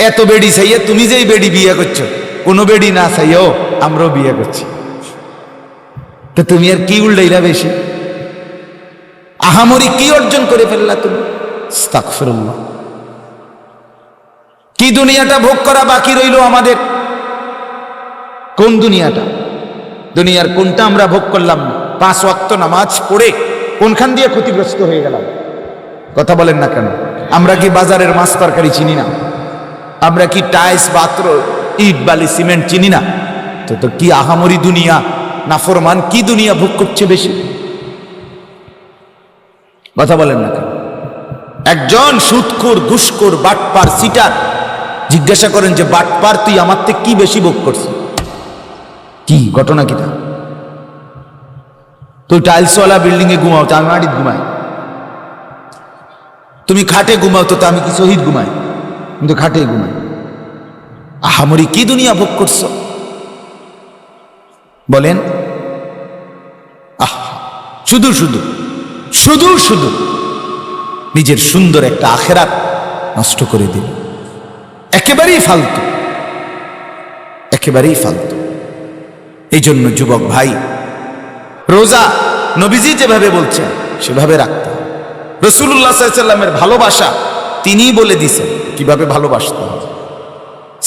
এত বেডি চাইয়া তুমি যেই বেডি বিয়ে করছো, কোনো বেডি না চাইয়াও আমরাও বিয়ে করছি, তো তুমি আর কি উল্টাইলা বেশি? আহামরি কি অর্জন করে ফেললা তুমি? আস্তাগফিরুল্লাহ। কি দুনিয়াটা ভোগ করা বাকি রইল আমাদের? কোন দুনিয়াটা? দুনিয়ার কোনটা আমরা ভোগ করলাম না? 5 ওয়াক্ত নামাজ পড়ে কোনখান দিয়ে ক্ষতিগ্রস্ত হয়ে গেলাম? কথা বলেন না কেন? আমরা কি বাজারের মাছ তরকারি চিনি না? আমরা কি টাইলস পাত্র ইট বালি সিমেন্ট চিনি না? তো কি আহামরি দুনিয়া, নাফরমান কি দুনিয়া ভোগ করছে বেশি? কথা বলেন না কেন? একজন সুদখোর, ঘুষখোর, বাটপার, সিটার জিজ্ঞাসা করেন যে বাটপার তুই আমার থেকে কি বেশি ভোগ করছিস? কি ঘটনা কিটা? তুই টাইলসওয়ালা বিল্ডিং এ ঘুমাও, তো আমি মাটিতে ঘুমাই। তুমি খাটে ঘুমাও, তো আমি কি শহীদ ঘুমাই? কিন্তু খাটে ঘুমাই। আহামরি কি দুনিয়া ভোগ করছো বলেন? শুধু শুধু শুধু শুধু নিজের সুন্দর একটা আখেরাত নষ্ট করে দিল। একেবারেই ফালতু, একেবারেই ফালতু। এই জন্য যুবক ভাই, রোজা নবীজি যেভাবে বলছেন সেভাবে রাখতে হবে। রাসূলুল্লাহ সাল্লাল্লাহু আলাইহি ওয়াসাল্লামের ভালোবাসা তিনিই বলে দিয়েছেন কিভাবে ভালোবাসতে হবে,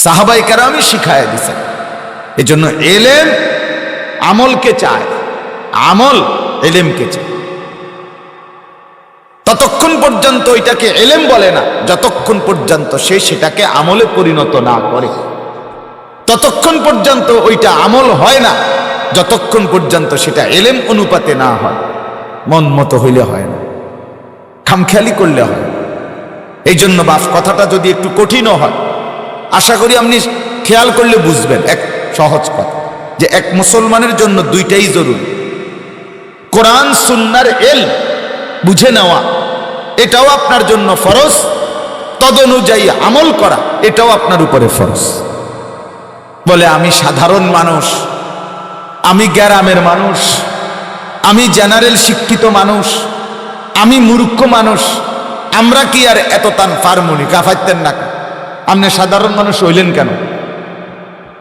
সাহাবায়ে কেরামই শিখায় দিয়েছেন। এই জন্য এলেম আমলকে চায়, আমল এলেমকে চায়। ততক্ষণ পর্যন্ত ওইটাকে এলেম বলে না যতক্ষণ পর্যন্ত সে সেটাকে আমলে পরিণত না করে। ততক্ষণ পর্যন্ত ওইটা আমল হয় না যতক্ষণ পর্যন্ত সেটা এলেম অনুপাতে না হয়। মন মতো হইলে হয় না, খামখেয়ালি করলে হয়। এই জন্য বাস কথাটা যদি একটু কঠিনও হয়, আশা করি আপনি খেয়াল করলে বুঝবেন। এক সহজ কথা, যে এক মুসলমানের জন্য দুইটাই জরুরি। কোরআন সুন্নাহর ইলম বুঝে নেওয়া এটাও আপনার জন্য ফরজ, তদনুযায়ী আমল করা এটাও আপনার উপরে ফরজ। বলে আমি সাধারণ মানুষ, আমি গ্রামের মানুষ, আমি জেনারেল শিক্ষিত মানুষ, আমি মূর্খ মানুষ, আমরা কি আর এত তান ফার্মুনি কাফাইতেন না? আপনি সাধারণ মানুষ হইলেন কেন?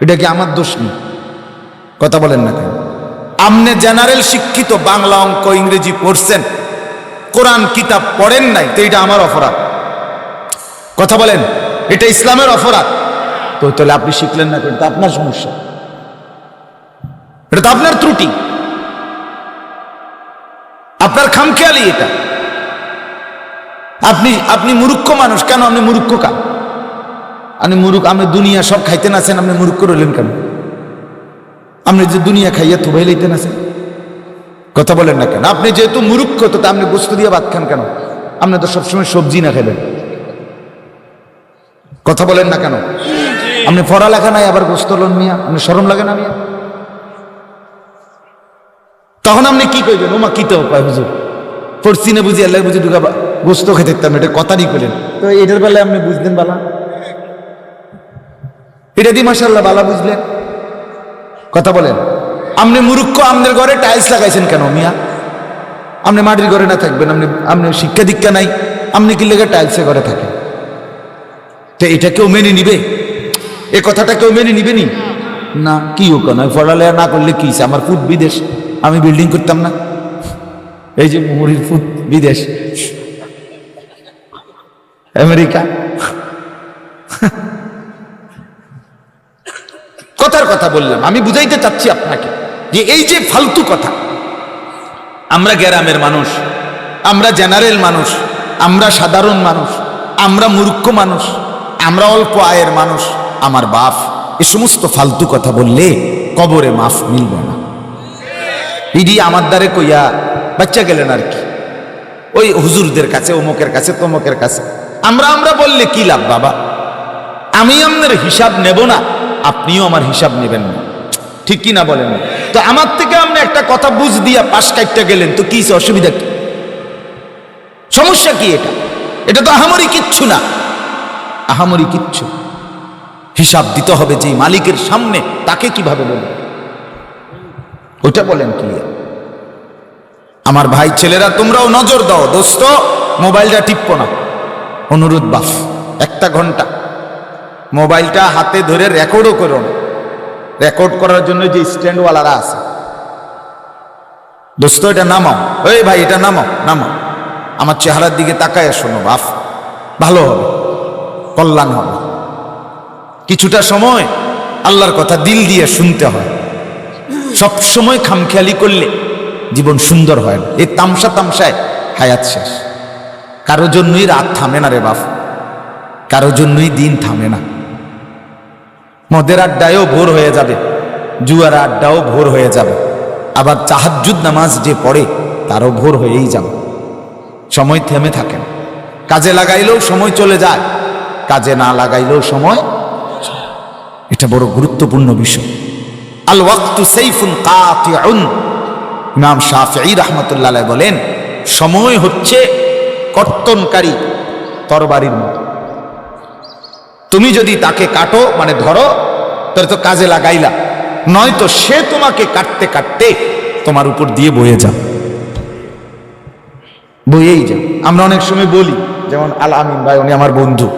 এটা কি আমার দোষ নেই? কথা বলেন না কেন? আপনি জেনারেল শিক্ষিত, বাংলা অঙ্ক ইংরেজি পড়ছেন, কোরআন কিতাব পড়েন নাই, তো এটা আমার অপরাধ? কথা বলেন, এটা ইসলামের অপরাধ? তো তাহলে আপনি শিখলেন না কেন? এটা আপনার সমস্যা, এটা তো আপনার ত্রুটি, আপনার খামখেয়ালি এটা। আপনি মূর্খ মানুষ কেন? আপনি মূর্খ কেন? আপনি মূর্খ, আপনি দুনিয়া সব খাইতেন আছেন, আপনি মূর্খ রইলেন কেন? আপনি যে দুনিয়া খাইয়া থুবাই লইতেন আছেন। কথা বলেন না কেন? আপনি যেহেতু মূর্খ, তো আপনি গোস্ত দিয়ে ভাত খান কেন? আপনি তো সবসময় সবজি না খেলেন। কথা বলেন না কেন? আপনি পড়ালেখা নাই, আবার গোস্ত লন মিয়া, আপনি শরম লাগে না মিয়া? তখন আপনি কি কইবেন? ওমা কি তো পায় হুজুর, পড়ছি না বুঝি, আল্লাহ বুঝি ঢুকা গোস্ত খেতে থাকতাম, এটা কথারই কইলেন। তো এটার বেলায় আপনি বুঝলেন বালা, এটা দিয়ে মাশাআল্লাহ বালা বুঝলেন। কথা বলেন, আপনি মূর্খ, আপনার ঘরে টাইলস লাগাইছেন কেন মিয়া? আপনি মাটির ঘরে না থাকবেন, আপনি শিক্ষা দীক্ষা নাই, আপনি কি লেগে টাইলসের ঘরে থাকেন? তো এটা কেউ মেনে নিবে? এ কথাটা কেউ মেনে নিবে নি? না। কি হোক না, পড়ালেখা না করলে কি? আমার ফুট বিদেশ, আমি বিল্ডিং করতাম না? এই যে মুহুরির ফুট বিদেশ, আমেরিকা। কথার কথা বললাম, আমি বুঝাইতে চাচ্ছি আপনাকে যে এই যে ফালতু কথা, আমরা গ্রামের মানুষ, আমরা জেনারেল মানুষ, আমরা সাধারণ মানুষ, আমরা মূর্খ মানুষ, আমরা অল্প আয়ের মানুষ, আমার বাপ, এ সমস্ত ফালতু কথা বললে কবরে মাফ মিলবে না। ইডি আমার দ্বারে কইয়া বাচ্চা গেলেন আর কি, ওই হুজুরদের কাছে, অমুকের কাছে, তমুকের কাছে। আমরা বললে কি লাভ বাবা? আমি আপনার হিসাব নেব না, আপনিও আমার হিসাব নেবেন না, ঠিক কি না বলেন? তো আমার থেকে আপনি একটা কথা বুঝ দিয়া পাশ কাটতে গেলেন, তো কি অসুবিধা কি? সমস্যা কি? এটা তো আহামরি কিচ্ছু না, আহামরি কিচ্ছু। হিসাব দিতে হবে যে মালিকের সামনে, তাকে কিভাবে বলবেন ওইটা বলেন ক্লিয়ার। আমার ভাই ছেলেরা, তোমরাও নজর দাও দোস্ত, মোবাইলটা টিপো না, অনুরোধ বাফ। 1 ঘন্টা মোবাইলটা হাতে ধরে রেকর্ডও করো না। রেকর্ড করার জন্য যে স্ট্যান্ডওয়ালারা আছে, দোস্ত এটা নামাও, এই ভাই এটা নামাও, নামাও, আমার চেহারার দিকে তাকায় শোনো বাপ, ভালো হবে, কল্যাণ হবে। কিছুটা সময় আল্লাহর কথা দিল দিয়ে শুনতে হয়। সব সময় খামখেয়ালি করলে জীবন সুন্দর হয় না। এই তামসায় হায়াত শেষ। কারো জন্যই রাত থামে না রে বাপ, কারো জন্যই দিন থামে না। মদের আড্ডায়ও ভোর হয়ে যাবে, জুয়ার আড্ডাও ভোর হয়ে যাবে, আবার তাহাজ্জুদ নামাজ যে পড়ে তারও ভোর হয়েই যাবে। সময় থেমে থাকে না। কাজে লাগাইলেও সময় চলে যায়, কাজে না লাগাইলেও সময়। এটা বড় গুরুত্বপূর্ণ বিষয়। আল ওয়াক্তু সাইফুন কাতিউন। ইমাম শাফিঈ রাহমাতুল্লাহ আলাইহি বলেন, সময় হচ্ছে কর্তনকারী তরবারির মতো। তুমি যদি তাকে কাটো মানে ধরো, তাহলে তো কাজে লাগাইলা, নয়তো সে তোমাকে কাটতে কাটতে তোমার উপর দিয়ে বয়ে যাবে, বইয়েই যাবে। আমরা অনেক সময় বলি, যেমন আল আমিন ভাই, উনি আমার বন্ধু,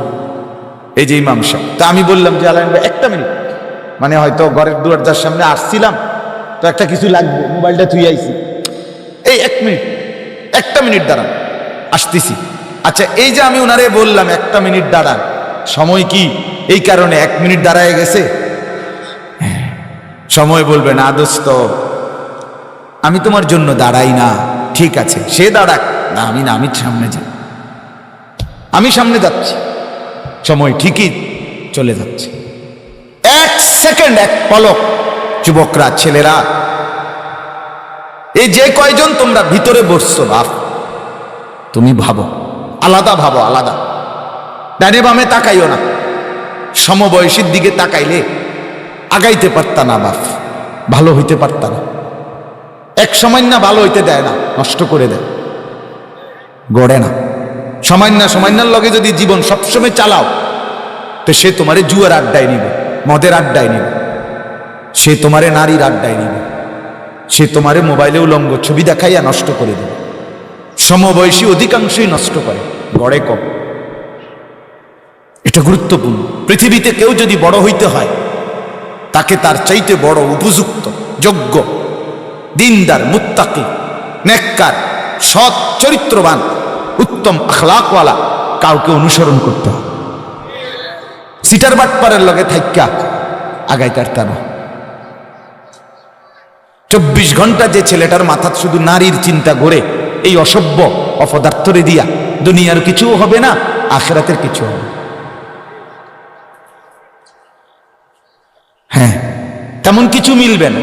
এই যে ইমাম সাহেব, তা আমি বললাম যে আল আমিন ভাই একটা মিনিট, মানে হয়তো ঘরের দরজার সামনে আসছিলাম, তো একটা কিছু লাগবে, মোবাইলটা থুই আইছি, এই একটা মিনিট দাঁড়ান, আসতেছি। আচ্ছা, এই যে আমি ওনারে বললাম একটা মিনিট দাঁড়ান, সময় কি এই কারণে 1 মিনিট দাঁড়ায় গেছে? সময় বলবে না দোস্ত, আমি তোমার জন্য দাঁড়াই না, ঠিক আছে সে দাঁড়াক, না আমি না, আমি সামনে যাই, আমি সামনে যাচ্ছি, সময় ঠিকই চলে যাচ্ছে। 1 সেকেন্ড, 1 পলক। যুবকরা, ছেলেরা, এই যে কয়জন তোমরা ভিতরে বসছো বাপ, তুমি ভাবো, আলাদা ভাবো, আলাদা। ডানে বামে তাকাইও না। সমবয়সীর দিকে তাকাইলে আগাইতে পারতা না বাপ, ভালো হইতে পারতা না। এক সময় না ভালো হইতে দেয় না, নষ্ট করে দেয়, গড়ে না। সমান্যার লগে যদি জীবন সবসময় চালাও, তো সে তোমারে জুয়ার আড্ডায় নিবে, মদের আড্ডায় নিবে, সে তোমারে নারীর আড্ডায় নিবে, সে তোমারে মোবাইলে উলঙ্গ ছবি দেখাইয়া নষ্ট করে দেবে। সমবয়সী অধিকাংশই নষ্ট করে, গড়ে কম। এটা গুরুত্বপূর্ণ। পৃথিবীতে কেউ যদি বড় হইতে হয়, তাকে তার চাইতে বড়, উপযুক্ত, যোগ্য, দিনদার, মুত্তাকি, নেককার, সৎ চরিত্রবান, উত্তম আখলাকওয়ালা কাউকে অনুসরণ করতে হয়। সিটার বাটপারের লগে থাইক্কা আগাইতে পারতা না। 24 ঘন্টা যে ছেলেটার মাথা শুধু নারীর চিন্তা ঘোরে, এই অসভ্য অপদার্থরে দিয়া দুনিয়ার কিছুও হবে না, আখিরাতের কিছু হবে। হ্যাঁ, তেমন কিছু মিলবে না।